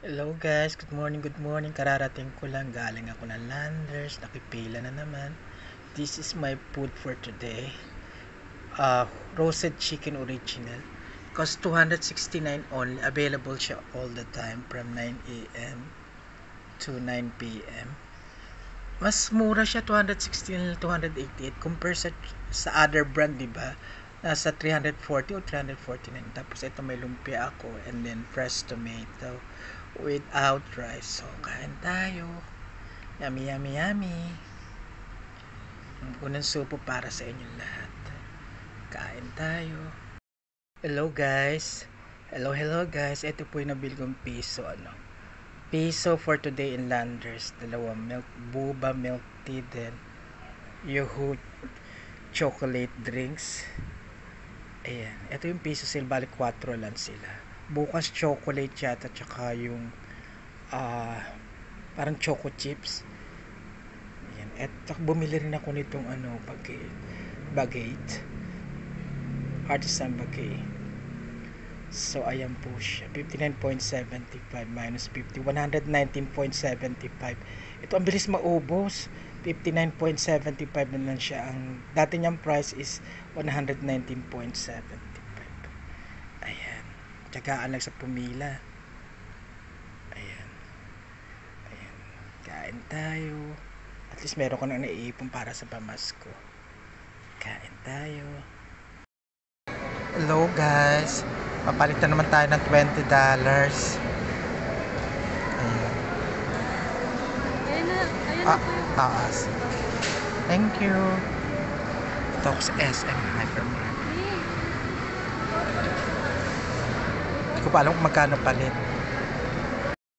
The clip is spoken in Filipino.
Hello guys, good morning, good morning. Kararating ko lang, galing ako ng Landers, nakipila na naman. This is my food for today. Roasted chicken original. Cost 269 only. Available siya all the time from 9 a.m. to 9 p.m. Mas mura siya, 216, 288 compare sa other brand, di ba? Nasa 340 o 349. Tapos ito may lumpia ako and then fresh tomato without rice. So, kain tayo. Yummy, yummy, yummy. Ang unang supo para sa inyong lahat. Kain tayo. Hello guys. Hello guys. Ito po yung nabili kong piso. Piso for today in Landers. Dalawang milk, boba milk tea, then Yoo-hoo chocolate drinks. Ayan. Ito yung piso sale. Balik 4 lang sila. Bukas chocolate yata. Tsaka yung parang choco chips. Ayan. At bumili rin ako nitong baguette. Artisan baguette. So ayan po siya. 59.75 minus 50. 119.75. Ito ang bilis maubos. 59.75 na lang siya. Ang dati niyang price is 119.75. Ayan. Tsagaan lang sa pumila. Ayan. Ayan. Kain tayo. At least meron ko nang naiipon para sa pamasko. Kain tayo. Hello guys. Papalitan naman tayo ng $20. Ayan. Taas. Thank you. Talks SM Hypermarket. Hindi ko pa alam kung magkano palit.